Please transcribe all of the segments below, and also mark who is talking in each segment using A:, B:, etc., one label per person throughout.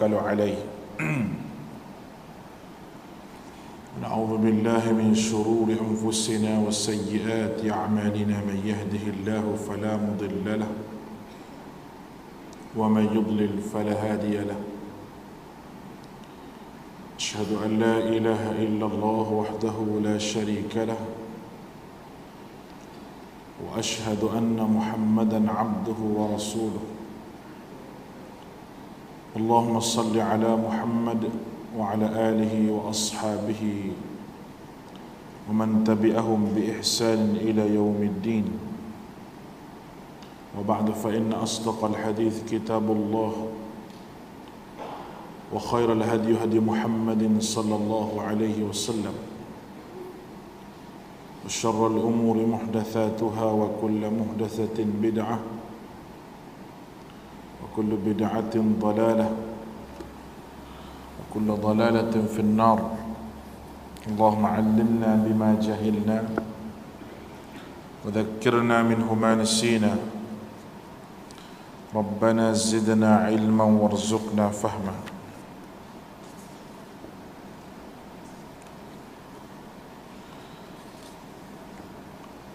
A: نتوكل عليه نعوذ بالله من شرور أنفسنا وسيئات أعمالنا من يهده الله فلا مضل له ومن يضلل فلا هادي له أشهد أن لا إله إلا الله وحده لا شريك له وأشهد أن محمدا عبده ورسوله اللهم صل على محمد وعلى آله وأصحابه ومن تبعهم بإحسان إلى يوم الدين وبعد فإن أصدق الحديث كتاب الله وخير الهدي هدي محمد صلى الله عليه وسلم وشر الأمور محدثاتها وكل محدثة بدعة وكل بدعة ضلالة وكل ضلالة في النار اللهم علمنا بما جهلنا وذكرنا منه ما نسينا ربنا زدنا علما وارزقنا فهما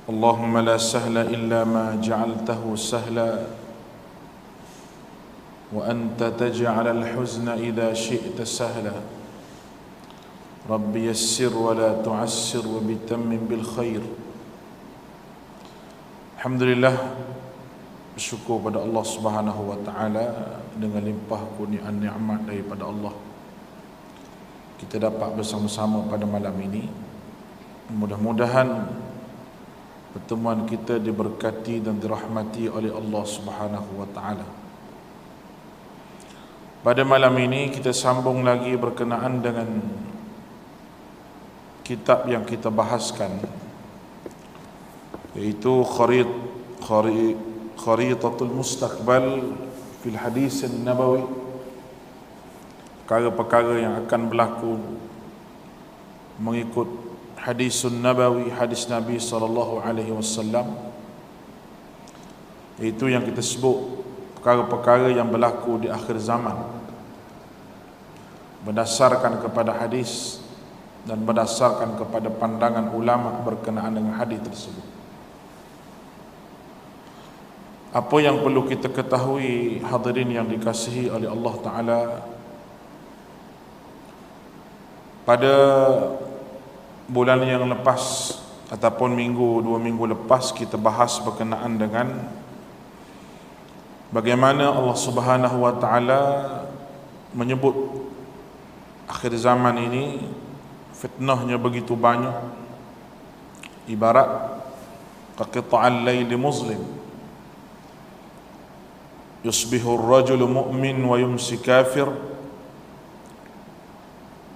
A: اللهم لا سهل إلا ما جعلته سهلا وأنت تجعل الحزن إذا شئت سهلا رب يسر ولا تعسر وبتمم بالخير. Alhamdulillah, bersyukur pada Allah Subhanahu wa taala dengan limpah kurniaan nikmat daripada Allah. Kita dapat bersama-sama pada malam ini. Mudah-mudahan pertemuan kita diberkati dan dirahmati oleh Allah Subhanahu wa taala. Pada malam ini kita sambung lagi berkenaan dengan kitab yang kita bahaskan, iaitu Kharitatul Mustaqbal fil Hadis Nabawi, perkara-perkara yang akan berlaku mengikut Hadisun Nabawi, hadis Nabi SAW, itu yang kita sebut perkara-perkara yang berlaku di akhir zaman berdasarkan kepada hadis dan berdasarkan kepada pandangan ulama berkenaan dengan hadis tersebut. Apa yang perlu kita ketahui, hadirin yang dikasihi oleh Allah Ta'ala, pada bulan yang lepas ataupun dua minggu lepas kita bahas berkenaan dengan bagaimana Allah Subhanahu wa taala menyebut akhir zaman ini fitnahnya begitu banyak, ibarat qita'al laili muslim yusbihu ar-rajulu mu'min wa yumsi kafir.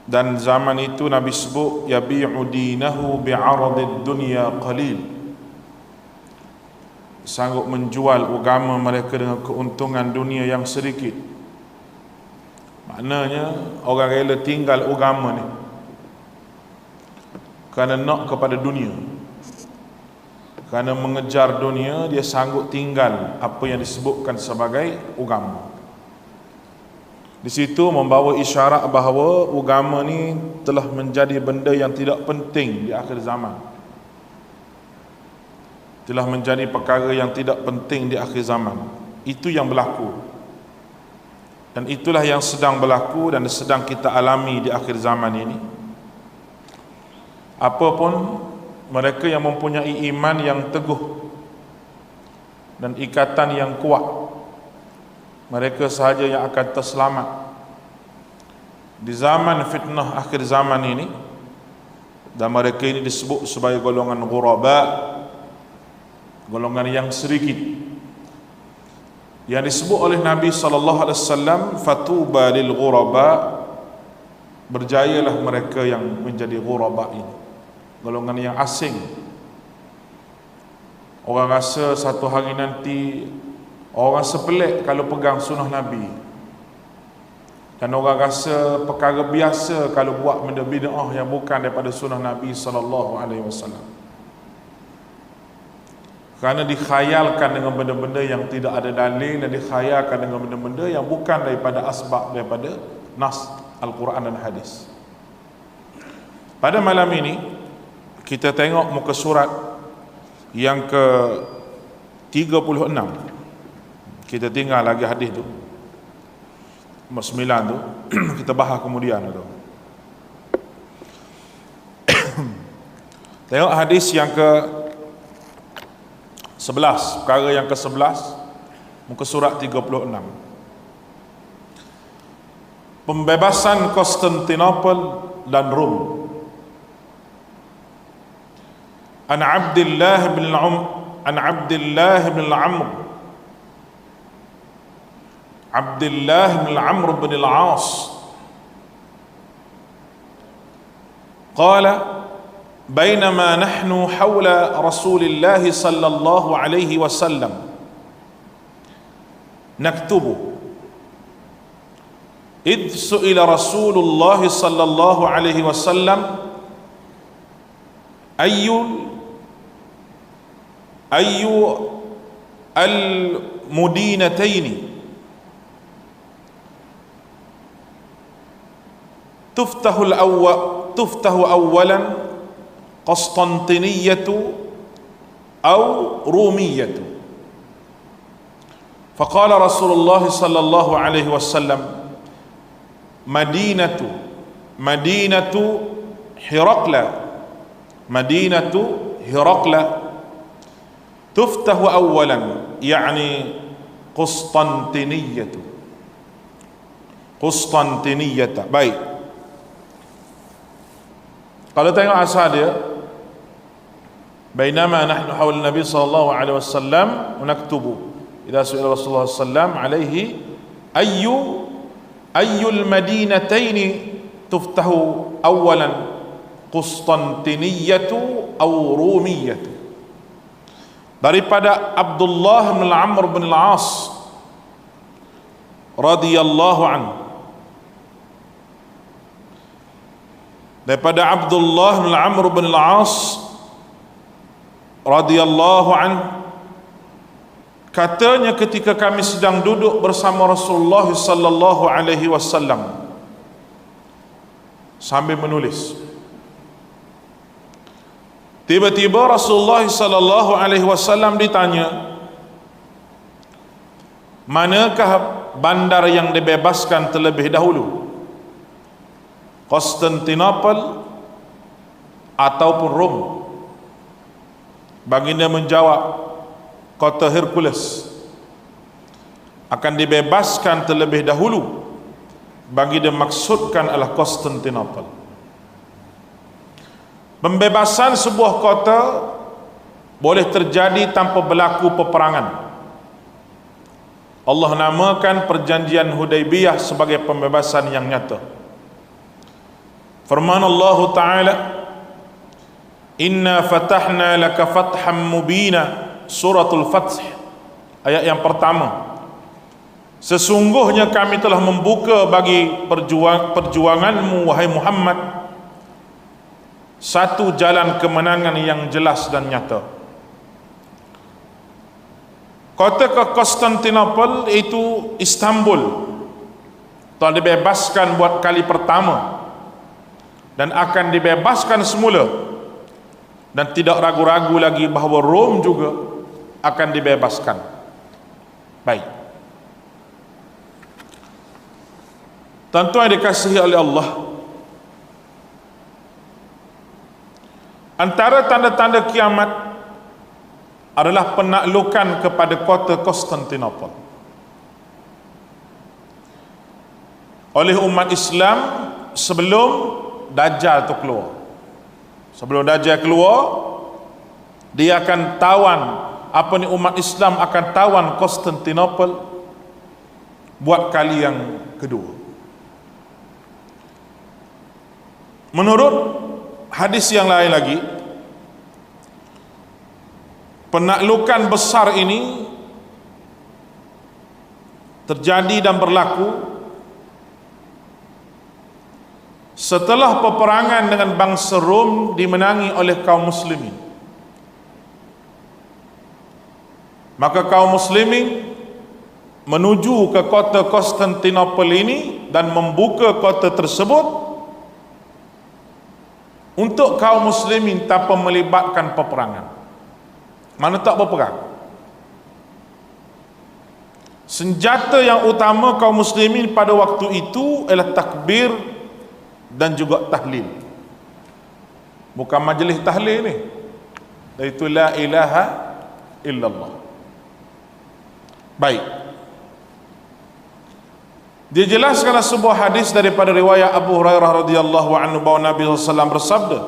A: Dan zaman itu Nabi sebut yabi'u dinahu bi'aradid dunya qalil, sanggup menjual agama mereka dengan keuntungan dunia yang sedikit. Maknanya orang rela tinggal agama ni kerana nak kepada dunia, kerana mengejar dunia, dia sanggup tinggal apa yang disebutkan sebagai agama. Di situ membawa isyarat bahawa agama ni telah menjadi benda yang tidak penting di akhir zaman, telah menjadi perkara yang tidak penting di akhir zaman. Itu yang berlaku, dan itulah yang sedang berlaku dan sedang kita alami di akhir zaman ini. Apapun mereka yang mempunyai iman yang teguh dan ikatan yang kuat, mereka sahaja yang akan terselamat di zaman fitnah akhir zaman ini. Dan mereka ini disebut sebagai golongan ghuraba, golongan yang sedikit, yang disebut oleh Nabi SAW, fatuba lil ghuraba, berjayalah mereka yang menjadi ghuraba ini, golongan yang asing. Orang rasa satu hari nanti orang sepelik kalau pegang sunnah Nabi, dan orang rasa perkara biasa kalau buat benda bid'ah yang bukan daripada sunnah Nabi SAW. Kerana dikhayalkan dengan benda-benda yang tidak ada dalil, dan dikhayalkan dengan benda-benda yang bukan daripada asbab, daripada nas Al-Quran dan hadis. Pada malam ini kita tengok muka surat yang ke 36. Kita tinggal lagi hadis tu 9 tu kita bahas kemudian tu. Tengok hadis yang ke 11, perkara yang ke 11, muka surat 36. Pembebasan Konstantinopel dan Rom. An Abdullah bin Amr bin al-As qala بينما نحن حول رسول الله صلى الله عليه وسلم نكتب إذ سئل رسول الله صلى الله عليه وسلم أي المدينتين تفتح أولا قسطنطينية أو رومية. فقال رسول الله صلى الله عليه وسلم مدينة هرقل تفتح أولا يعني قسطنطينية. Baik, kalau tengok asal dia, bainama nahnu hawl Nabi sallallahu alaihi wasallam naktubu idza su'ila Rasulullah sallallahu alaihi ayyul madinatain tuftahu awalan Qustantiniyyatu aw Rumiyyatu. Daripada Abdullah bin Amr bin al-As radhiyallahu anhu, daripada Abdullah bin Amr bin al-As radhiyallahu anhu, katanya ketika kami sedang duduk bersama Rasulullah sallallahu alaihi wasallam sambil menulis, tiba-tiba Rasulullah sallallahu alaihi wasallam ditanya, manakah bandar yang dibebaskan terlebih dahulu, Konstantinopel ataupun Rom? Baginda menjawab, kota Hercules akan dibebaskan terlebih dahulu. Baginda maksudkan adalah Konstantinopel. Pembebasan sebuah kota boleh terjadi tanpa berlaku peperangan. Allah namakan perjanjian Hudaibiyah sebagai pembebasan yang nyata. Firman Allah Ta'ala, Inna fatahna laka fatham mubina, suratul Fath, ayat yang pertama. Sesungguhnya kami telah membuka bagi perjuanganmu wahai Muhammad satu jalan kemenangan yang jelas dan nyata. Kota Konstantinopel itu Istanbul telah dibebaskan buat kali pertama dan akan dibebaskan semula, dan tidak ragu-ragu lagi bahawa Rom juga akan dibebaskan. Baik, tuan-tuan yang dikasihi oleh Allah, antara tanda-tanda kiamat adalah penaklukan kepada kota Konstantinopel oleh umat Islam sebelum Dajjal tu keluar. Sebelum Dajjal keluar, dia akan tawan, umat Islam akan tawan Konstantinopel buat kali yang kedua. Menurut hadis yang lain lagi, penaklukan besar ini terjadi dan berlaku setelah peperangan dengan bangsa Rom dimenangi oleh kaum muslimin. Maka kaum muslimin menuju ke kota Konstantinopel ini dan membuka kota tersebut untuk kaum muslimin tanpa melibatkan peperangan. Mana tak berperang. Senjata yang utama kaum muslimin pada waktu itu ialah takbir dan juga tahlil. Bukan majlis tahlil ni, iaitu la ilaha illallah. Baik, dia jelaskan sebuah hadis daripada riwayat Abu Hurairah radhiyallahu anhu bahawa Nabi SAW bersabda,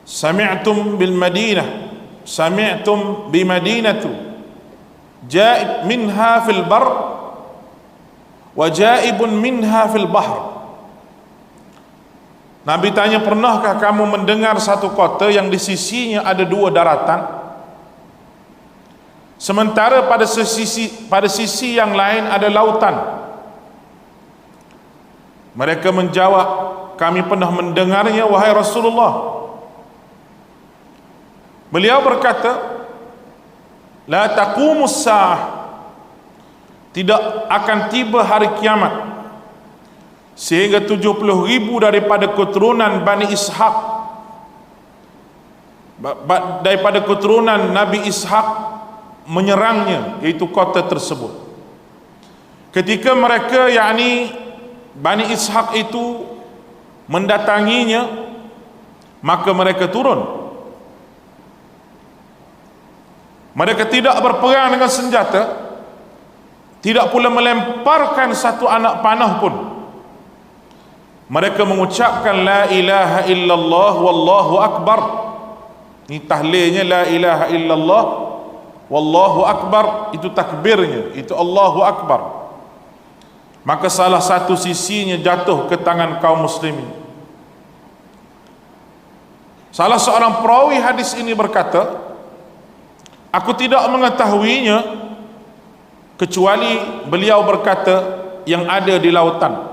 A: sami'tum bil Madinah, sami'tum bi Madinatu jaib minha fil bar wa jaibun minha fil bahr. Nabi tanya, pernahkah kamu mendengar satu kota yang di sisinya ada dua daratan, sementara pada sisi yang lain ada lautan? Mereka menjawab, kami pernah mendengarnya wahai Rasulullah. Beliau berkata, la taqumus sa'ah, tidak akan tiba hari kiamat sehingga 70,000 daripada keturunan Bani Ishaq, daripada keturunan Nabi Ishaq menyerangnya, iaitu kota tersebut. Ketika mereka, yakni Bani Ishaq itu mendatanginya, maka mereka turun. Mereka tidak berperang dengan senjata, tidak pula melemparkan satu anak panah pun. Mereka mengucapkan la ilaha illallah wallahu akbar. Ini tahlilnya, la ilaha illallah wallahu akbar, itu takbirnya, itu Allahu akbar. Maka salah satu sisinya jatuh ke tangan kaum muslimin. Salah seorang perawi hadis ini berkata, aku tidak mengetahuinya kecuali beliau berkata yang ada di lautan.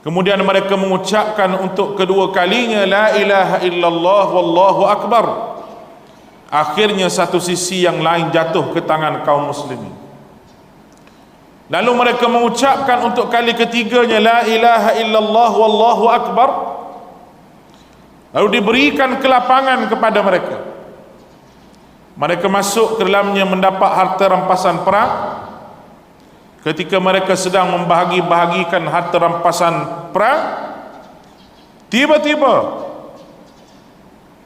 A: Kemudian mereka mengucapkan untuk kedua kalinya la ilaha illallah wallahu akbar. Akhirnya satu sisi yang lain jatuh ke tangan kaum muslimin. Lalu mereka mengucapkan untuk kali ketiganya la ilaha illallah wallahu akbar. Lalu diberikan kelapangan kepada mereka. Mereka masuk ke dalamnya mendapat harta rampasan perang. Ketika mereka sedang membahagi-bahagikan harta rampasan perang, tiba-tiba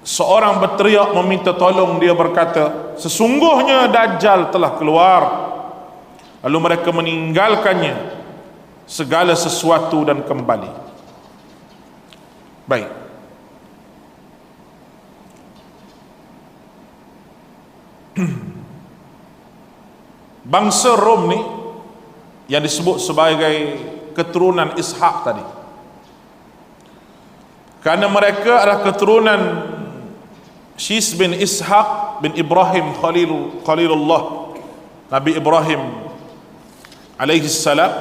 A: seorang berteriak meminta tolong. Dia berkata, sesungguhnya Dajjal telah keluar. Lalu mereka meninggalkannya segala sesuatu dan kembali. Baik, bangsa Rom ni yang disebut sebagai keturunan Ishaq tadi, kerana mereka adalah keturunan Syis bin Ishaq bin Ibrahim Khalilullah, Nabi Ibrahim alaihi salam.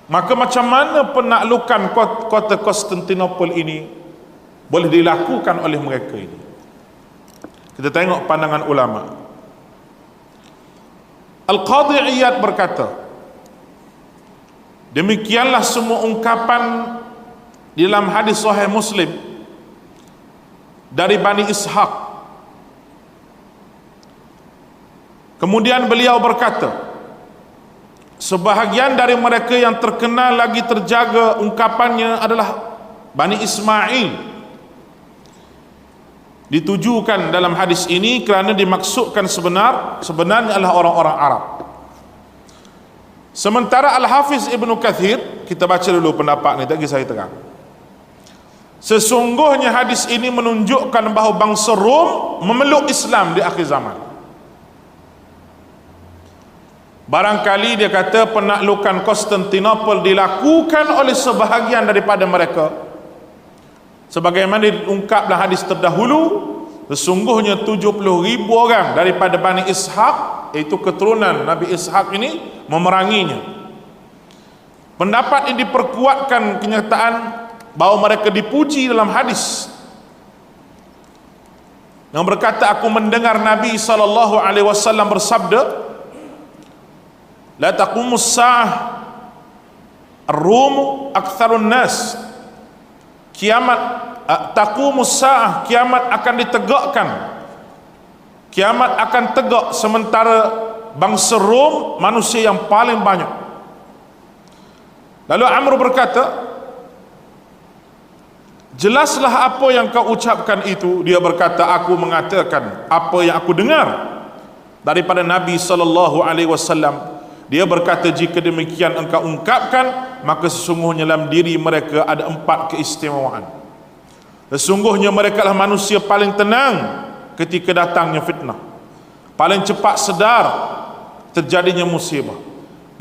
A: Maka macam mana penaklukan kota Konstantinopel ini boleh dilakukan oleh mereka ini? Kita tengok pandangan ulama. Al-Qadhi Iyad berkata, demikianlah semua ungkapan di dalam hadis Sahih Muslim dari Bani Ishaq. Kemudian beliau berkata, sebahagian dari mereka yang terkenal lagi terjaga ungkapannya adalah Bani Ismail. Ditujukan dalam hadis ini kerana dimaksudkan sebenarnya adalah orang-orang Arab. Sementara Al-Hafiz Ibnu Kathir, kita baca dulu pendapat ni, tak saya terang. Sesungguhnya hadis ini menunjukkan bahawa bangsa Rom memeluk Islam di akhir zaman. Barangkali dia kata penaklukan Konstantinopel dilakukan oleh sebahagian daripada mereka, sebagaimana diungkap dalam hadis terdahulu, sesungguhnya 70,000 orang daripada Bani Ishaq, iaitu keturunan Nabi Ishaq ini, memeranginya. Pendapat ini diperkuatkan kenyataan bahawa mereka dipuji dalam hadis. yang berkata, aku mendengar Nabi SAW bersabda, la taqumus sa'ah ar-rum aktsarun nas, kiamat taqumus sa'ah, kiamat akan ditegakkan, kiamat akan tegak sementara bangsa Rom manusia yang paling banyak. Lalu Amr berkata, jelaslah apa yang kau ucapkan itu. Dia berkata, aku mengatakan apa yang aku dengar daripada Nabi SAW. Dia berkata, jika demikian engkau ungkapkan, maka sesungguhnya dalam diri mereka ada 4 keistimewaan. Sesungguhnya mereka adalah manusia paling tenang ketika datangnya fitnah, paling cepat sedar terjadinya musibah,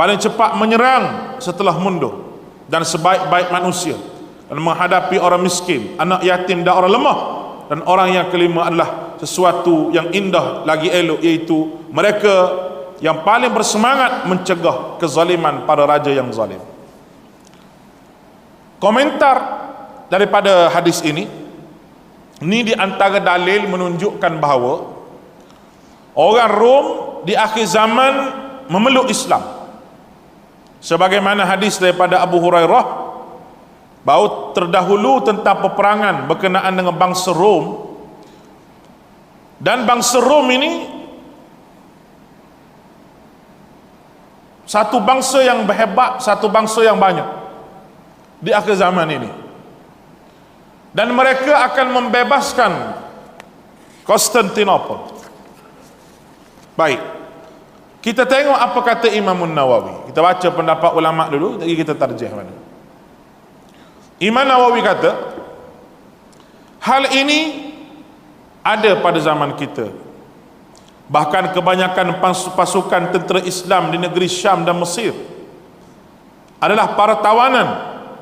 A: paling cepat menyerang setelah mundur, dan sebaik-baik manusia dan menghadapi orang miskin, anak yatim dan orang lemah. Dan orang yang kelima adalah sesuatu yang indah lagi elok, iaitu mereka yang paling bersemangat mencegah kezaliman pada raja yang zalim. Komentar daripada hadis ini di antara dalil menunjukkan bahawa orang Rom di akhir zaman memeluk Islam, sebagaimana hadis daripada Abu Hurairah bahawa terdahulu tentang peperangan berkenaan dengan bangsa Rom, dan bangsa Rom ini satu bangsa yang berhebat, satu bangsa yang banyak di akhir zaman ini, dan mereka akan membebaskan Konstantinopel. Baik, kita tengok apa kata Imam Nawawi. Kita baca pendapat ulama dulu, jadi kita tarjih mana. Imam Nawawi kata, hal ini ada pada zaman kita. Bahkan kebanyakan pasukan tentera Islam di negeri Syam dan Mesir adalah para tawanan.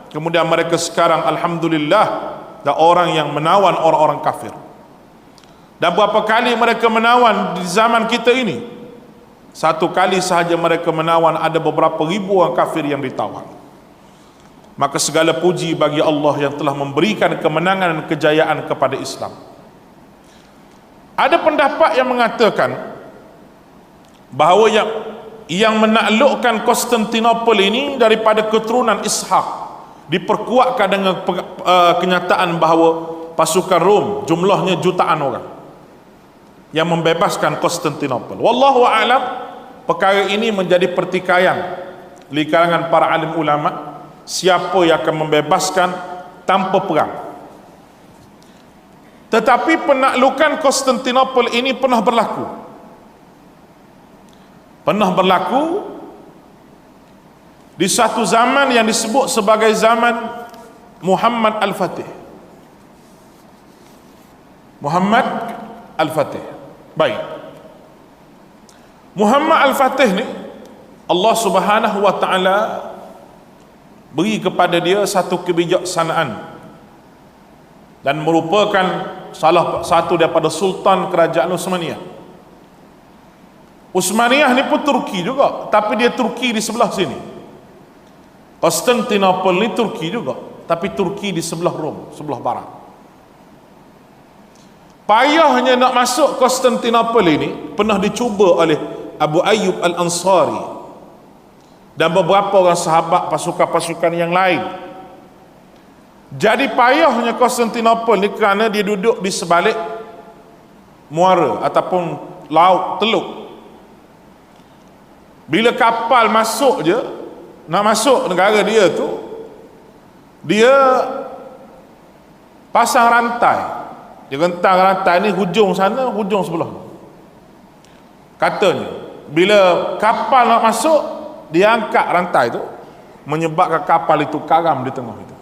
A: Kemudian mereka sekarang alhamdulillah dah orang yang menawan orang-orang kafir. Dan berapa kali mereka menawan di zaman kita ini? Satu kali sahaja mereka menawan ada beberapa ribu orang kafir yang ditawan. Maka segala puji bagi Allah yang telah memberikan kemenangan dan kejayaan kepada Islam. Ada pendapat yang mengatakan bahawa yang menaklukkan Konstantinopel ini daripada keturunan Ishaq, diperkuatkan dengan kenyataan bahawa pasukan Rom jumlahnya jutaan orang yang membebaskan Konstantinopel. Wallahu a'lam, perkara ini menjadi pertikaian di kalangan para alim ulama, siapa yang akan membebaskan tanpa perang. Tetapi penaklukan Konstantinopel ini pernah berlaku di satu zaman yang disebut sebagai zaman Muhammad Al-Fatih. Muhammad Al-Fatih. Baik, Muhammad Al-Fatih ni Allah Subhanahu wa ta'ala beri kepada dia satu kebijaksanaan, dan merupakan salah satu daripada sultan kerajaan Utsmaniyah. Utsmaniyah ni pun Turki juga, tapi dia Turki di sebelah sini. Konstantinopel ni Turki juga, tapi Turki di sebelah Rom, sebelah barat. Payahnya nak masuk Konstantinopel ini pernah dicuba oleh Abu Ayyub Al-Ansari dan beberapa orang sahabat pasukan-pasukan yang lain. Jadi payahnya Konstantinopel ni kerana dia duduk di sebalik muara ataupun laut, teluk. Bila kapal masuk je, nak masuk negara dia tu, dia pasang rantai. Dia rentang rantai ni hujung sana, hujung sebelah. Katanya bila kapal nak masuk, dia angkat rantai tu, menyebabkan kapal itu karam di tengah itu.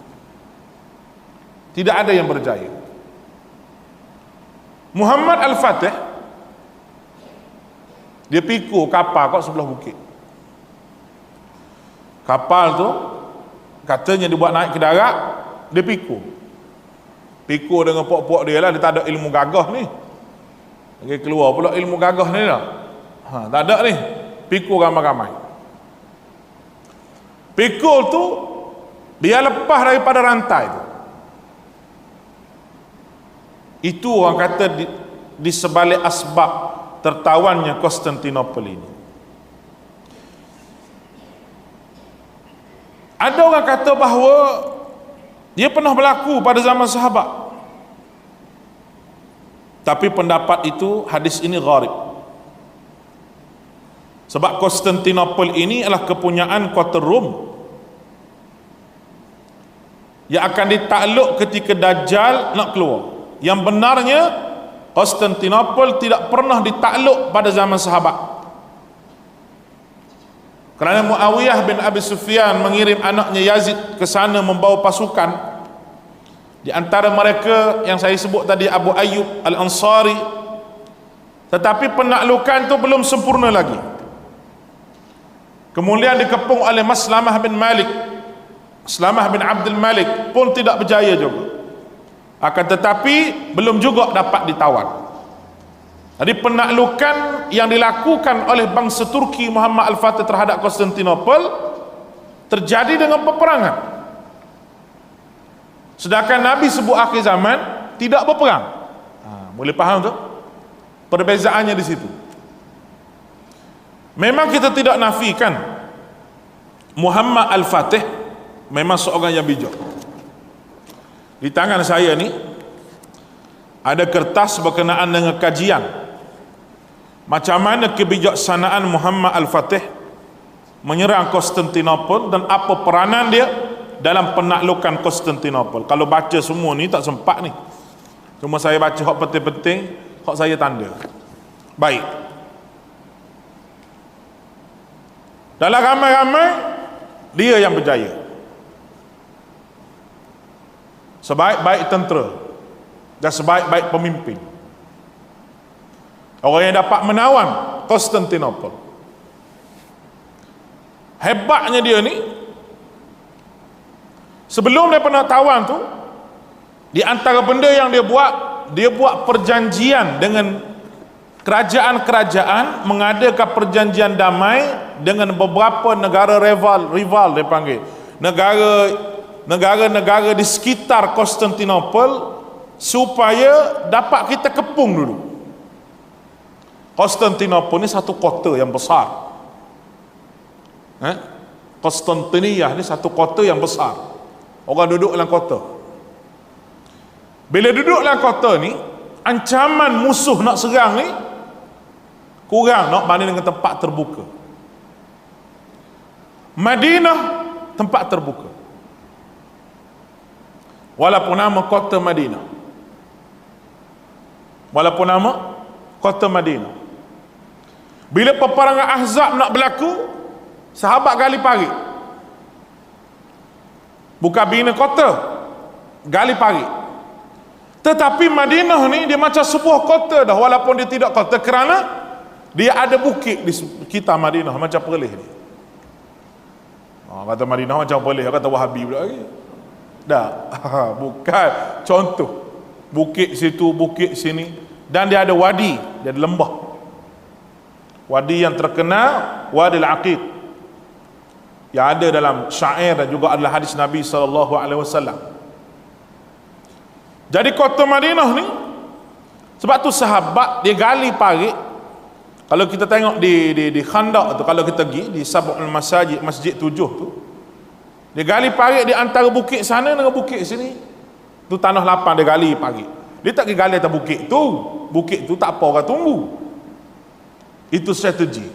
A: Tidak ada yang berjaya. Muhammad Al-Fatih dia pikul kapal kat sebelah bukit. Kapal tu katanya dibuat naik ke darat, dia pikul dengan puak-puak dia lah. Dia tak ada ilmu gagah ni. Dia keluar pula ilmu gagah ni lah. Tak ada ni. Pikul ramai-ramai. Pikul tu dia lepas daripada rantai tu. Itu orang kata di sebalik asbab tertawannya Konstantinopel ini. Ada orang kata bahawa dia pernah berlaku pada zaman sahabat, tapi pendapat itu, hadis ini gharib. Sebab Konstantinopel ini adalah kepunyaan kota Rom yang akan ditakluk ketika Dajjal nak keluar. Yang benarnya Konstantinopel tidak pernah ditakluk pada zaman sahabat, kerana Muawiyah bin Abi Sufyan mengirim anaknya Yazid ke sana membawa pasukan. Di antara mereka yang saya sebut tadi Abu Ayyub Al-Ansari. Tetapi penaklukan itu belum sempurna lagi. Kemudian dikepung oleh Maslamah bin Malik, Maslamah bin Abdul Malik pun tidak berjaya juga. Akan tetapi belum juga dapat ditawan. Jadi penaklukan yang dilakukan oleh bangsa Turki Muhammad Al-Fatih terhadap Konstantinopel terjadi dengan peperangan. Sedangkan Nabi sebut akhir zaman tidak berperang. Boleh faham tu? Perbezaannya di situ. Memang kita tidak nafikan Muhammad Al-Fatih memang seorang yang bijak. Di tangan saya ni ada kertas berkenaan dengan kajian macam mana kebijaksanaan Muhammad Al-Fatih menyerang Konstantinopel dan apa peranan dia dalam penaklukan Konstantinopel. Kalau baca semua ni tak sempat ni, cuma saya baca hak penting-penting, hak saya tanda. Baik, dalam ramai-ramai dia yang berjaya. Sebaik-baik tentera dan sebaik-baik pemimpin, orang yang dapat menawan Konstantinopel. Hebatnya dia ni, sebelum dia pernah tawan tu, di antara benda yang dia buat perjanjian dengan kerajaan-kerajaan, mengadakan perjanjian damai dengan beberapa negara rival dia panggil, negara-negara di sekitar Konstantinopel, supaya dapat kita kepung dulu. Konstantinopel ni satu kota yang besar. Konstantinia ni satu kota yang besar. Orang duduk dalam kota. Bila duduk dalam kota ni, ancaman musuh nak serang ni kurang nak banding dengan tempat terbuka. Madinah tempat terbuka, walaupun nama kota Madinah, bila peperangan Ahzab nak berlaku, sahabat gali parit, bukan bina kota, gali parit. Tetapi Madinah ni dia macam sebuah kota dah, walaupun dia tidak kota, kerana dia ada bukit di sekitar Madinah, macam Perlis ni. Kata Madinah macam Perlis, kata Wahabi pula lagi. Dah, bukan contoh. Bukit situ, bukit sini, dan dia ada wadi, dia ada lembah. Wadi yang terkenal Wadi Al-Aqiq, yang ada dalam syair dan juga adalah hadis Nabi SAW. Jadi kota Madinah ni, sebab tu sahabat dia gali parit. Kalau kita tengok di Khandaq tu, kalau kita pergi di Sab'ul Masajid, Masjid 7 tu, dia gali parit di antara bukit sana dengan bukit sini. Tu tanah lapang, dia gali parit. Dia tak pergi gali atas bukit tu. Bukit tu tak apa orang tunggu. Itu strategi.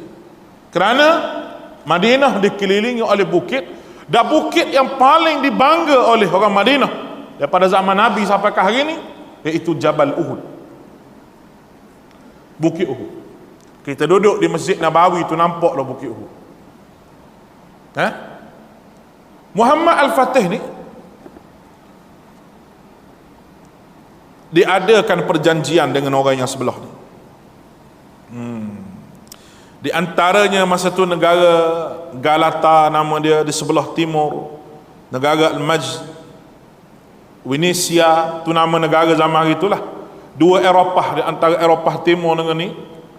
A: Kerana Madinah dikelilingi oleh bukit, dan bukit yang paling dibangga oleh orang Madinah daripada zaman Nabi sampai ke hari ni, iaitu Jabal Uhud, Bukit Uhud. Kita duduk di Masjid Nabawi tu, nampaklah Bukit Uhud. Muhammad Al-Fatih ni diadakan perjanjian dengan orang yang sebelah ni. Di antaranya masa tu negara Galata, nama dia, di sebelah timur, negara Al-Majd, Venesia, tu nama negara zaman itulah. Dua Eropah, di antara Eropah timur dengan ni,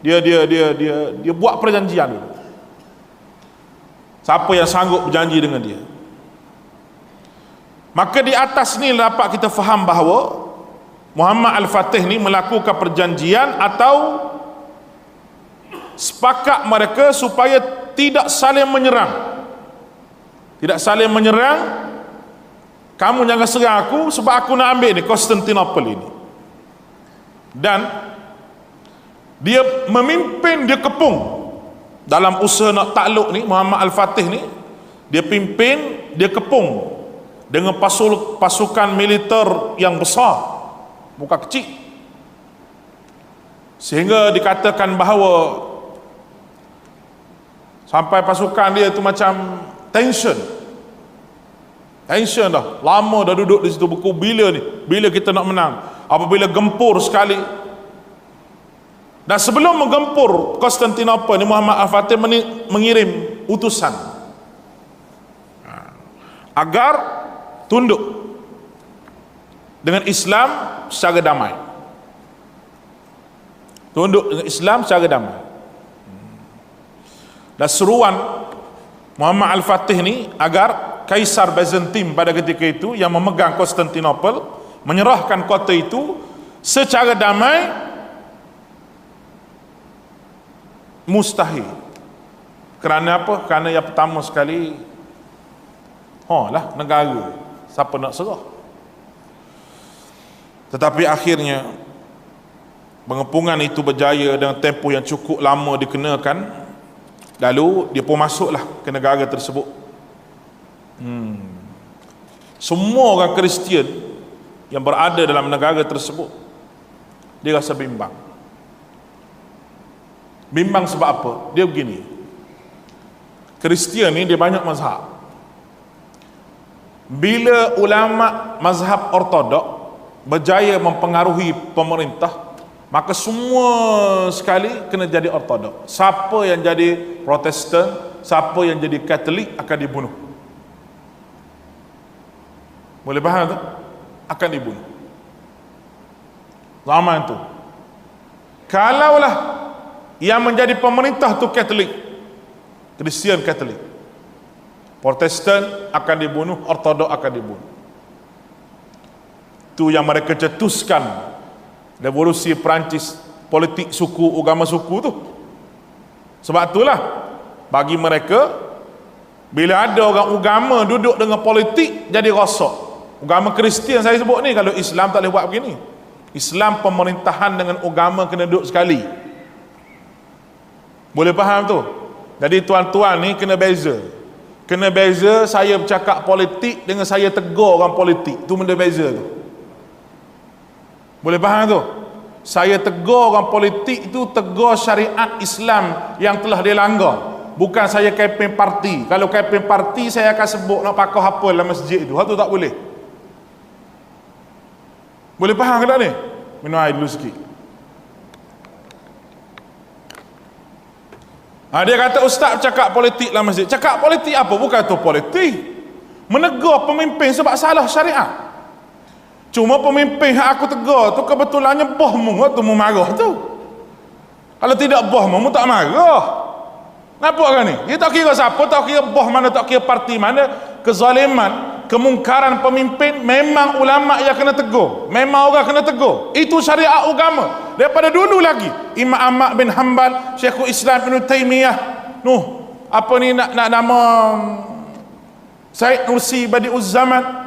A: dia buat perjanjian dulu. Siapa yang sanggup berjanji dengan dia? Maka di atas ni dapat kita faham bahawa Muhammad Al-Fatih ni melakukan perjanjian atau sepakat mereka supaya tidak saling menyerang. Tidak saling menyerang. Kamu jangan serang aku sebab aku nak ambil ni Konstantinopel ini. Dan dia memimpin, dia kepung dalam usaha nak takluk ni. Muhammad Al-Fatih ni dia pimpin, dia kepung dengan pasukan militer yang besar, bukan kecil, sehingga dikatakan bahawa sampai pasukan dia tu macam tension dah, lama dah duduk di situ beku, bila kita nak menang, apabila gempur sekali. Dan sebelum menggempur Konstantinopel ni, Muhammad Al-Fatih mengirim utusan agar tunduk dengan Islam secara damai. Tunduk dengan Islam secara damai. Dan seruan Muhammad Al-Fatih ni agar Kaisar Byzantium pada ketika itu yang memegang Konstantinopel menyerahkan kota itu secara damai mustahil. Kerana apa? Kerana yang pertama sekali, negara, siapa nak serah? Tetapi akhirnya pengepungan itu berjaya dengan tempoh yang cukup lama dikenakan. Lalu dia pun masuklah ke negara tersebut. Semua orang Kristian yang berada dalam negara tersebut, dia rasa bimbang. Bimbang sebab apa? Dia begini, Kristian ni dia banyak mazhab. Bila ulama mazhab ortodok berjaya mempengaruhi pemerintah, maka semua sekali kena jadi ortodok. Siapa yang jadi Protestan, siapa yang jadi Katolik akan dibunuh. Boleh faham tu? Akan dibunuh zaman tu. Kalaulah yang menjadi pemerintah tu Katolik, Kristian Katolik, Protestan akan dibunuh, Ortodok akan dibunuh. Itu yang mereka cetuskan revolusi Perancis, politik suku, agama suku tu. Sebab itulah bagi mereka, bila ada orang agama duduk dengan politik, jadi rosak. Agama Kristian saya sebut ni, kalau Islam tak boleh buat begini. Islam pemerintahan dengan agama kena duduk sekali. Boleh faham tu? Jadi tuan-tuan ni kena beza. Kena beza saya bercakap politik dengan saya tegur orang politik. Tu benda beza tu. Boleh faham tu? Saya tegur orang politik tu, tegur syariat Islam yang telah dilanggar. Bukan saya kempen parti. Kalau kempen parti saya akan sebut nak pakai apa dalam masjid tu. Hal tu tak boleh. Boleh faham ke tak ni? Minum air dulu sikit. Dia kata ustaz bercakap politik dalam masjid. Cakap politik apa? Bukan tu politik. Menegur pemimpin sebab salah syariat. Cuma pemimpin yang aku tegur tu kebetulannya bohmu, waktu mu marah tu. Kalau tidak bohmu, mu tak marah. Kenapa kan ni? Dia tak kira siapa, tak kira boh mana, tak kira parti mana. Kezaliman, kemungkaran pemimpin, memang ulama yang kena tegur. Memang orang kena tegur. Itu syariat agama. Daripada dulu lagi. Imam Ahmad bin Hanbal, Syekhul Islam Ibn Taymiyah, apa ni nak nama Said Nursi Badi'uz Zaman.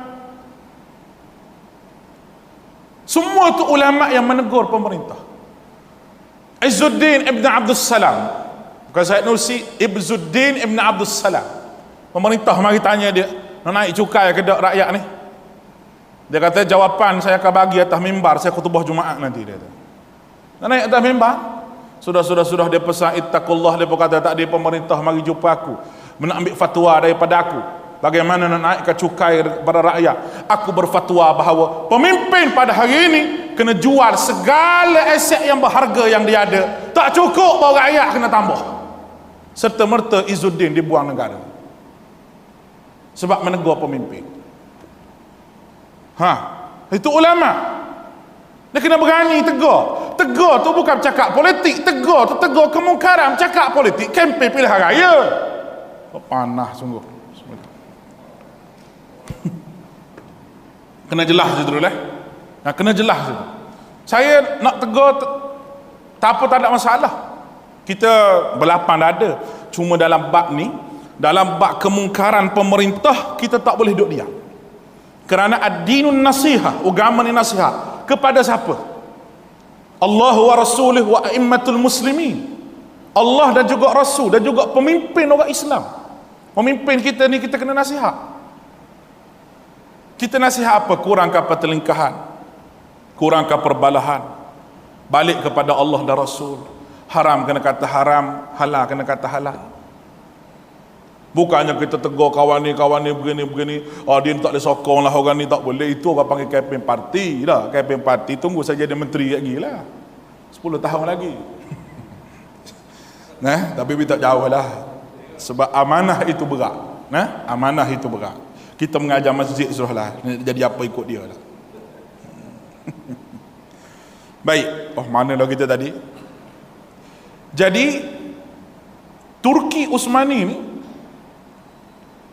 A: Semua itu ulama yang menegur pemerintah. Izzuddin Ibn Abdul Salam, bukan Said Nursi, Izzuddin Ibn Abdul Salam. Pemerintah mari tanya dia, nak naik cukai ke tak rakyat ni? Dia kata jawapan saya akan bagi atas mimbar saya khutbah Jumaat nanti. Dia kata nak naik atas mimbar, sudah dia pesan ittaqullah. Dia kata tak ada, pemerintah mari jumpa aku, nak ambil fatwa daripada aku bagaimana nak naikkan cukai kepada rakyat. Aku berfatwa bahawa pemimpin pada hari ini kena jual segala aset yang berharga yang dia ada. Tak cukup bahawa rakyat kena tambah. Serta merta Izzuddin dibuang negara sebab menegur pemimpin. Itu ulama. Dia kena berani tegur. Tegur tu bukan cakap politik. Tegur tu tegur kemungkaran. Cakap politik kempen pilihan raya. Panah sungguh. Kena jelas je dulu lah. Kena jelas tu. Saya nak tegur tak apa, tak ada masalah. Kita berlapang dada. Cuma dalam bab ni, dalam bab kemungkaran pemerintah, kita tak boleh duduk diam. Kerana ad-dinun nasihat, agama ni nasihat. Kepada siapa? Allah wa rasuluh wa a'immatul muslimin. Allah dan juga Rasul dan juga pemimpin orang Islam. Pemimpin kita ni kita kena nasihat. Kita nasihat apa? Kurangkan pertelingkahan, kurangkan perbalahan, balik kepada Allah dan Rasul. Haram kena kata haram, halal kena kata halal. Bukannya kita tegur kawan ni begini, oh dia tak boleh sokong lah orang ni, tak boleh. Itu orang panggil keping parti lah. Keping parti tunggu saja dia menteri lagi lah, 10 tahun lagi. Tapi tak jauh lah. Sebab amanah itu berat. Amanah itu berat. Kita mengajar masjid suruhlah, jadi apa ikut dia lah. Baik, mana dah kita tadi? Jadi Turki Utsmani ni,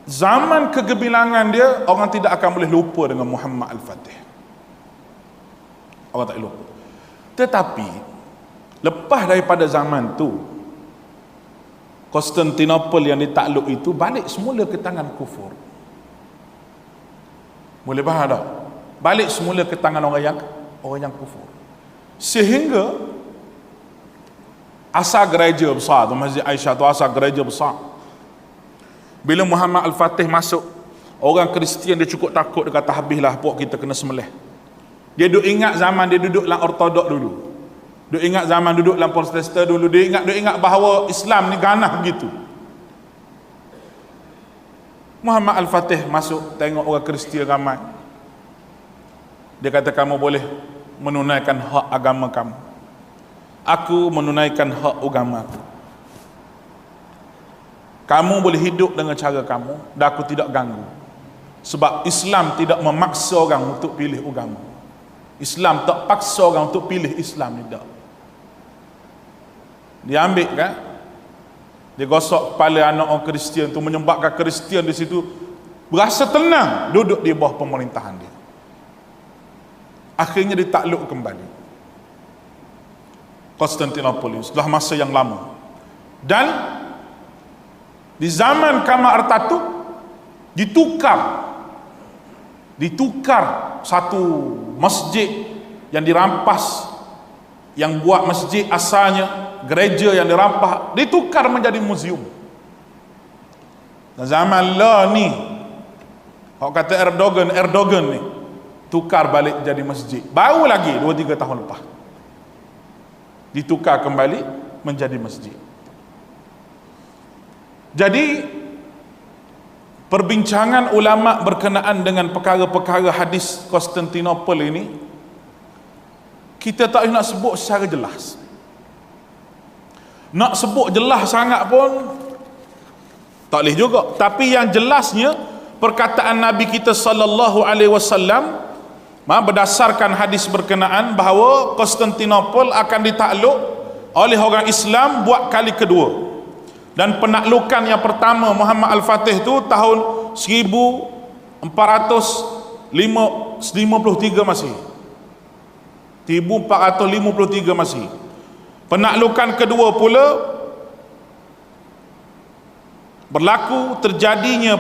A: zaman kegemilangan dia, orang tidak akan boleh lupa dengan Muhammad Al-Fatih. Orang tak lupa. Tetapi lepas daripada zaman tu, Konstantinopel yang ditakluk itu balik semula ke tangan kufur. Boleh faham tak? Balik semula ke tangan orang yang kufur. Sehingga asal gereja besar tu, Masjid Aisyah tu asal gereja besar. Bila Muhammad Al-Fatih masuk, orang Kristian dia cukup takut, dia kata habislah puak kita kena sembelih. Dia duk ingat zaman dia duduk dalam Ortodok dulu. Dia ingat zaman duduk dalam Protestan dulu. Dia ingat bahawa Islam ni ganah begitu. Muhammad Al-Fatih masuk, tengok orang Kristian ramai. Dia kata, kamu boleh menunaikan hak agama kamu. Aku menunaikan hak agama aku. Kamu boleh hidup dengan cara kamu dan aku tidak ganggu. Sebab Islam tidak memaksa orang untuk pilih agama. Islam tak paksa orang untuk pilih Islam, tidak. Dia ambil kan, dia gosok kepala anak orang Kristian tu, menyebabkan Kristian di situ berasa tenang duduk di bawah pemerintahan dia. Akhirnya ditakluk kembali Konstantinopel setelah masa yang lama. Dan di zaman Kamal Atatürk ditukar satu masjid yang dirampas, yang buat masjid asalnya, gereja yang dirampas, ditukar menjadi muzium. Dan zaman lah ni, orang kata Erdogan ni, tukar balik jadi masjid. Baru lagi 2-3 tahun lepas ditukar kembali menjadi masjid. Jadi perbincangan ulama berkenaan dengan perkara-perkara hadis Konstantinopel ini, kita tak nak sebut secara jelas. Nak sebut jelas sangat pun tak boleh juga. Tapi yang jelasnya, perkataan Nabi kita sallallahu alaihi wasallam berdasarkan hadis berkenaan bahawa Konstantinopel akan ditakluk oleh orang Islam buat kali kedua. Dan penaklukan yang pertama Muhammad Al-Fatih tu tahun 1453 Masih. 1453 Masih. Penaklukan kedua pula berlaku terjadinya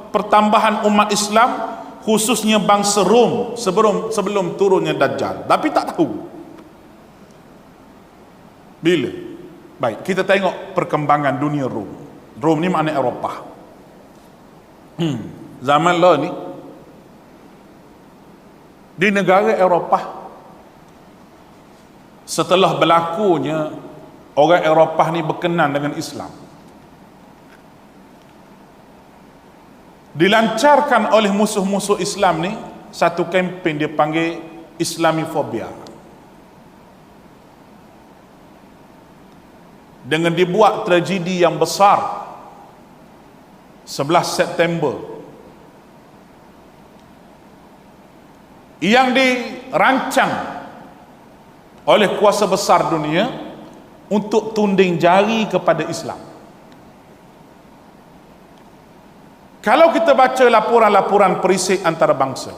A: pertambahan umat Islam, khususnya bangsa Rom sebelum turunnya Dajjal. Tapi tak tahu bila. Baik, kita tengok perkembangan dunia Rom. Rom ni makna Eropah. Zaman lah ni, di negara Eropah, setelah berlakunya orang Eropah ni berkenan dengan Islam, dilancarkan oleh musuh-musuh Islam ni satu kempen dia panggil Islamifobia. Dengan dibuat tragedi yang besar 11 September yang dirancang oleh kuasa besar dunia untuk tunding jari kepada Islam. Kalau kita baca laporan-laporan perisik antarabangsa,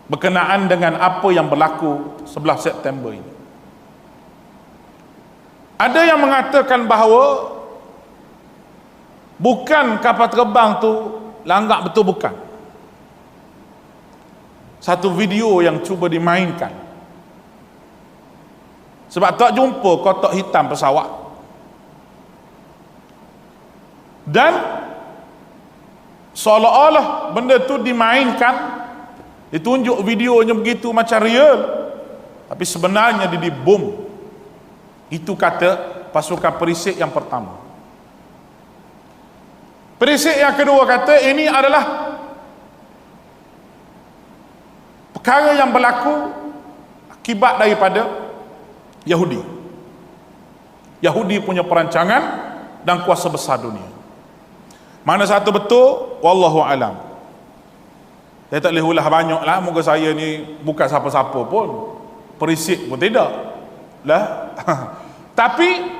A: berkenaan dengan apa yang berlaku 11 September ini. Ada yang mengatakan bahawa bukan kapal terbang tu langgar betul, bukan. Satu video yang cuba dimainkan. Sebab tak jumpa kotak hitam pesawat. Dan seolah-olah benda tu dimainkan, ditunjuk videonya begitu macam real, tapi sebenarnya dia dibom. Itu kata pasukan perisik yang pertama. Perisik yang kedua kata ini adalah perkara yang berlaku akibat daripada Yahudi. Yahudi punya perancangan dan kuasa besar dunia. Mana satu betul, wallahu alam. Saya tak boleh ulah banyak lah, moga saya ni bukan siapa-siapa pun, perisik pun tidak lah. Tapi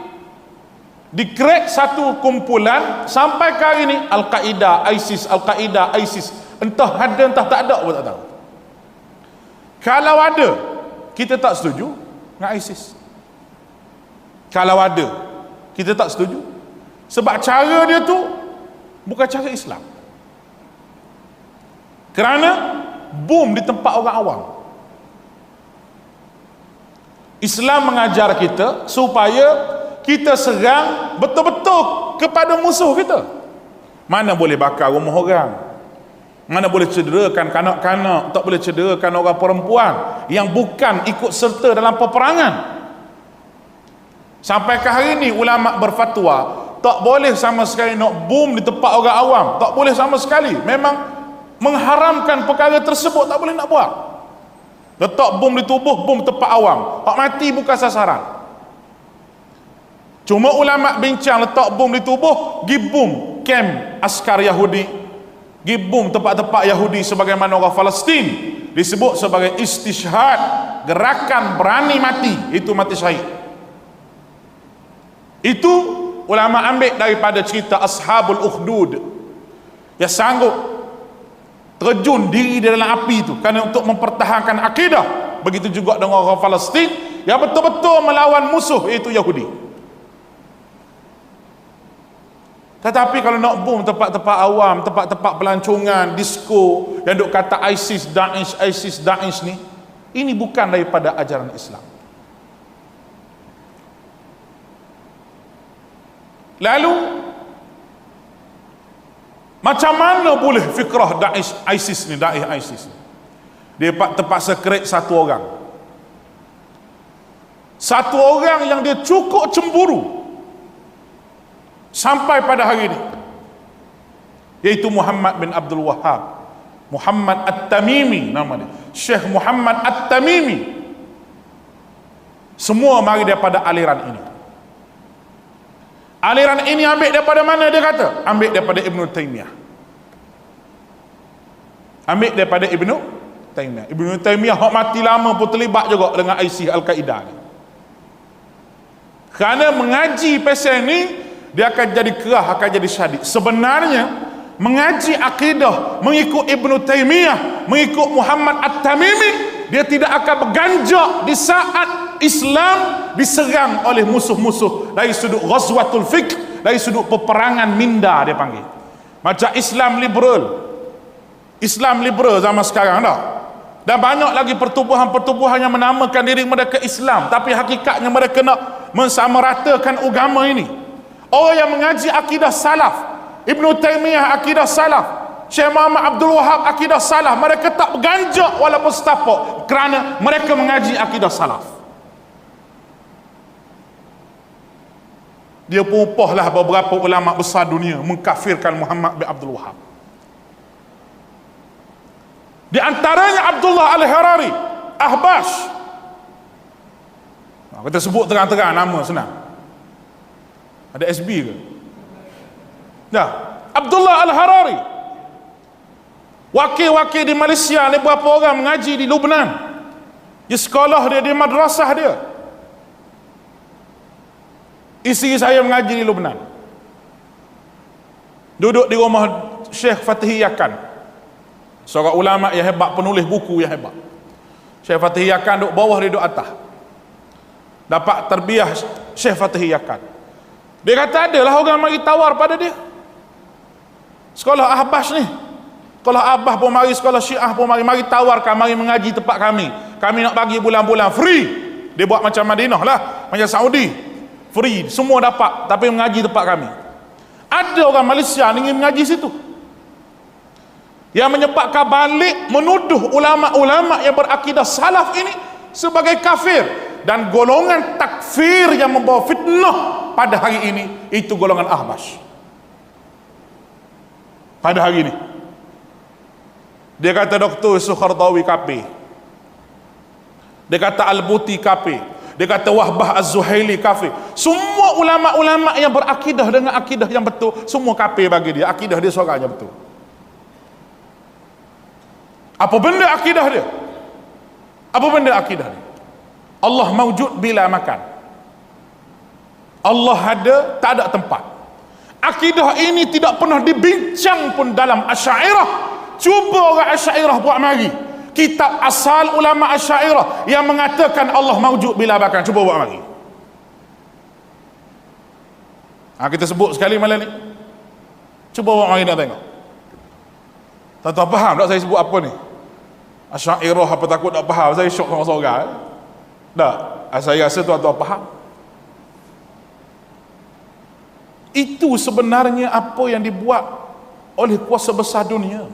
A: dikreat satu kumpulan sampai ke hari ni, Al-Qaeda, ISIS, Al-Qaeda, ISIS, entah ada entah tak ada pun tak tahu. Kalau ada, kita tak setuju dengan ISIS. Kalau ada, kita tak setuju, sebab cara dia tu bukan cara Islam. Kerana bom di tempat orang awam. Islam mengajar kita supaya kita serang betul-betul kepada musuh kita. Mana boleh bakar rumah orang, mana boleh cederakan kanak-kanak, tak boleh cederakan orang perempuan yang bukan ikut serta dalam peperangan. Sampai ke hari ni ulama berfatwa tak boleh sama sekali nak bom di tempat orang awam, tak boleh sama sekali. Memang mengharamkan perkara tersebut, tak boleh nak buat. Letak bom di tubuh, bom tempat awam, hak mati bukan sasaran. Cuma ulama bincang letak bom di tubuh, gi bom kem askar Yahudi, gi bom tempat-tempat Yahudi sebagaimana orang Palestin disebut sebagai istishhad, gerakan berani mati, itu mati syahid. Itu ulama ambil daripada cerita Ashabul Ukhdud yang sanggup terjun diri di dalam api itu kerana untuk mempertahankan akidah. Begitu juga dengan orang Palestin yang betul-betul melawan musuh, iaitu Yahudi. Tetapi kalau nak bom tempat-tempat awam, tempat-tempat pelancongan, disko yang duk kata ISIS, Daesh ni, ini bukan daripada ajaran Islam. Lalu macam mana boleh fikrah Daesh ISIS ni? Dia terpaksa create satu orang yang dia cukup cemburu sampai pada hari ini, yaitu Muhammad bin Abdul Wahhab, Muhammad At-Tamimi nama dia, Syekh Muhammad At-Tamimi. Semua mari daripada aliran ini. Aliran ini ambil daripada mana dia kata? Ambil daripada Ibn Taymiyah. Ambil daripada Ibn Taymiyah. Ibn Taymiyah hak mati lama pun terlibat juga dengan ISIS Al-Qaeda ni. Kerana mengaji pasal ni, dia akan jadi kerah, akan jadi syadid. Sebenarnya mengaji akidah mengikut Ibn Taymiyah, mengikut Muhammad At-Tamimi, dia tidak akan berganjak di saat Islam diserang oleh musuh-musuh dari sudut ghazwatul fikr, dari sudut peperangan minda dia panggil. Macam Islam liberal zaman sekarang dah. Dan banyak lagi pertubuhan-pertubuhan yang menamakan diri mereka Islam, tapi hakikatnya mereka nak mensamaratakan agama ini. Orang yang mengaji akidah salaf, Ibn Taymiyah akidah salaf, Syekh Muhammad Abdul Wahhab akidah salaf, mereka tak berganjak walaupun setapak kerana mereka mengaji akidah salaf. Dia pun upahlah beberapa ulama besar dunia mengkafirkan Muhammad bin Abdul Wahhab. Di antaranya Abdullah Al-Harari, Ahbash. Kita sebut terang-terang nama senang. Ada SB ke? Ya, Abdullah Al-Harari. Wakil-wakil di Malaysia ni berapa orang mengaji di Lubnan. Di sekolah dia, di madrasah dia. Isteri saya mengaji di Lubnan. Duduk di rumah Syekh Fatihi Yakan. Seorang ulama yang hebat, penulis buku yang hebat. Syekh Fatih Yakan duduk bawah, dia duduk atas. Dapat terbiah Syekh Fatih Yakan. Dia kata adalah orang mari tawar pada dia. Sekolah Ahbas ni, sekolah Ahbas pun mari, sekolah Syiah pun mari tawarkan, mari mengaji tempat kami. Kami nak bagi bulan-bulan free. Dia buat macam Madinah lah, macam Saudi. Free, semua dapat, tapi mengaji tempat kami. Ada orang Malaysia ingin mengaji situ. Yang menyebabkan balik menuduh ulama-ulama yang berakidah salaf ini sebagai kafir. Dan golongan takfir yang membawa fitnah pada hari ini, itu golongan Ahbas. Pada hari ini. Dia kata Dr. Sukhardawi kafir. Dia kata Al-Buti kafir. Dia kata Wahbah Az-Zuhaili kafir. Semua ulama-ulama yang berakidah dengan akidah yang betul, semua kafir bagi dia. Akidah dia seorang yang betul. Apa benda akidah dia? Apa benda akidah dia? Allah mawjud bila makan. Allah ada, tak ada tempat. Akidah ini tidak pernah dibincang pun dalam Asy'ariyah. Cuba orang Asy'ariyah buat mari kitab asal ulama Asy'ariyah yang mengatakan Allah mawjud bila makan. Cuba buat mari. Kita sebut sekali malam ni. Cuba buat mari nak tengok. Tak faham tak saya sebut apa ni? Asy'ariyah apa takut tak faham? Saya syok sama seorang. Tak, saya rasa tuan-tuan faham. Itu sebenarnya apa yang dibuat oleh kuasa besar dunia.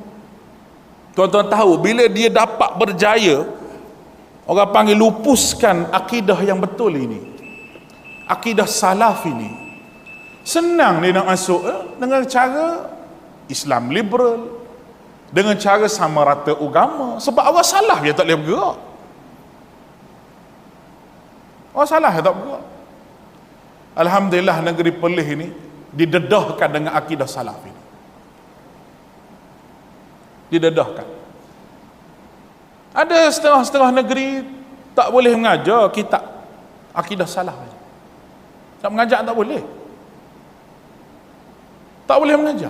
A: Tuan-tuan tahu, bila dia dapat berjaya, orang panggil lupuskan akidah yang betul ini, akidah salaf ini, senang dia nak masuk dengan cara Islam liberal, dengan cara sama rata agama. Sebab orang salaf dia tak boleh bergerak. Orang salaf dia tak bergerak. Alhamdulillah negeri Perlis ini didedahkan dengan akidah salaf ini. Didedahkan. Ada setengah-setengah negeri tak boleh mengajar kitab akidah salaf. Tak mengajar tak boleh. Tak boleh mengajar.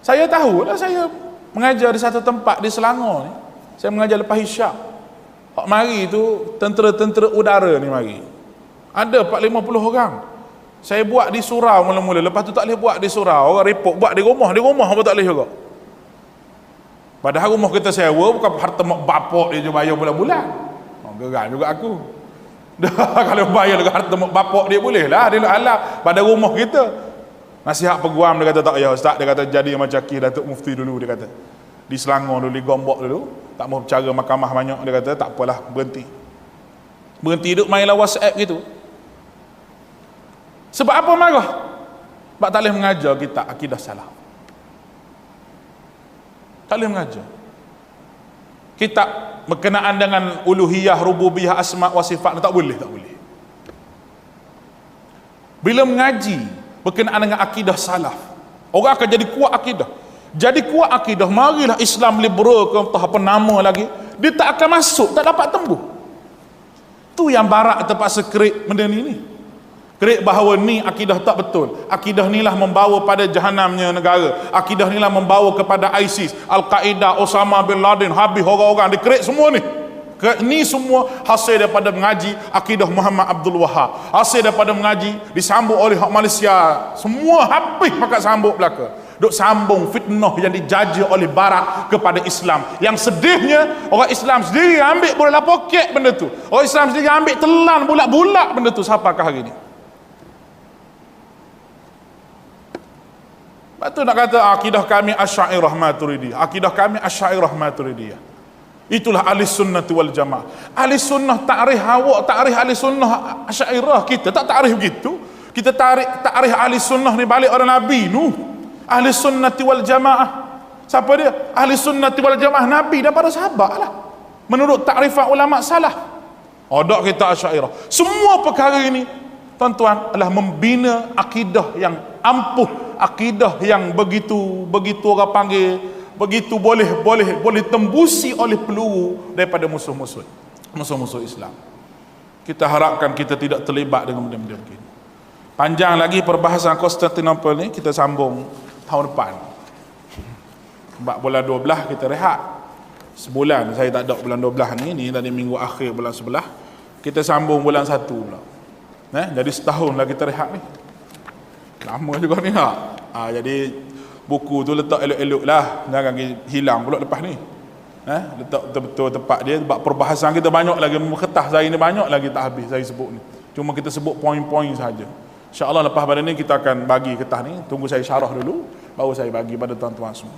A: Saya tahu lah, saya mengajar di satu tempat di Selangor ni. Saya mengajar lepas Isyak. Hak mari tu tentera-tentera udara ni mari. Ada 450 orang. Saya buat di surau mula-mula, lepas tu tak boleh buat di surau. Orang report buat di rumah pun tak boleh juga. Padahal rumah kita sewa bukan harta mak bapak dia je bayar bulan-bulan. Gerak juga aku. Kalau bayar dengan harta mak bapak dia boleh lah, dia halal pada rumah kita. Nasihat peguam dia kata tak payah ustaz, dia kata jadi macam Ki Datuk Mufti dulu, dia kata. Di Selangor dulu, di Gombok dulu, tak mau bercara mahkamah banyak, dia kata tak apalah, berhenti duduk mainlah WhatsApp gitu. Sebab apa marah? Sebab tak boleh mengajar kita akidah salaf. Tak boleh mengajar kitab berkenaan dengan uluhiyah, rububiyah, asma wa sifat, tak boleh. Bila mengaji berkenaan dengan akidah salaf, orang akan jadi kuat akidah. Jadi kuat akidah, marilah Islam liberal ke entah apa nama lagi, dia tak akan masuk, tak dapat tembus. Tu yang barat terpaksa kerik benda ni. Kerik bahawa ni akidah tak betul. Akidah ni lah membawa pada jahanamnya negara. Akidah ni lah membawa kepada ISIS, Al-Qaeda, Osama bin Laden, habis orang-orang. Dia kerik semua ni. Ini semua hasil daripada mengaji akidah Muhammad Abdul Wahab. Hasil daripada mengaji disambung oleh hak Malaysia. Semua habis pakat sambung belaka. Duk sambung fitnah yang dijajah oleh barat kepada Islam. Yang sedihnya, orang Islam sendiri ambil bola poket benda tu. Orang Islam sendiri ambil telan bulat-bulat benda tu. Siapakah hari ni? Lepas tu nak kata akidah kami Asy'ariyah Maturidiyah. Akidah kami Asy'ariyah Maturidiyah. Itulah ahli sunnah wal jamaah. Ahli sunnah ta'rif awak, ta'rif ahli sunnah Asy'ariyah, kita tak ta'rif begitu. Kita ta'rif ahli sunnah ni balik orang Nabi Nuh. Ahli sunnah wal jamaah. Siapa dia? Ahli sunnah wal jamaah Nabi dan para sahabat lah. Menurut ta'rifan ulama salaf. Ada kita Asy'ariyah. Semua perkara ini tuan-tuan adalah membina akidah yang ampuh, akidah yang begitu orang panggil begitu boleh tembusi oleh peluru daripada musuh-musuh Islam. Kita harapkan kita tidak terlibat dengan benda-benda begini. Panjang lagi perbahasan Konstantinopel ni, kita sambung tahun depan. Sebab bulan 12 kita rehat. Sebulan saya tak ada bulan 12 ni tadi minggu akhir bulan 11. Kita sambung bulan 1 pula. Jadi setahun lah kita rehat ni. Lama juga ni jadi buku tu letak elok-elok lah, jangan hilang pula lepas ni. Letak betul-betul tempat dia, sebab perbahasan kita banyak lagi, kertas saya ni banyak lagi tak habis saya sebut ni. Cuma kita sebut poin-poin saja. InsyaAllah lepas pada ni kita akan bagi kertas ni, tunggu saya syarah dulu baru saya bagi pada tuan-tuan semua.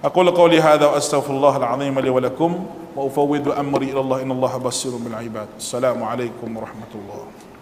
A: Aqulu qawli hadza wa astaghfirullahal azim li wa lakum wa ufawwidu amri ila Allah innallaha basirun bil ibad. Assalamualaikum warahmatullahi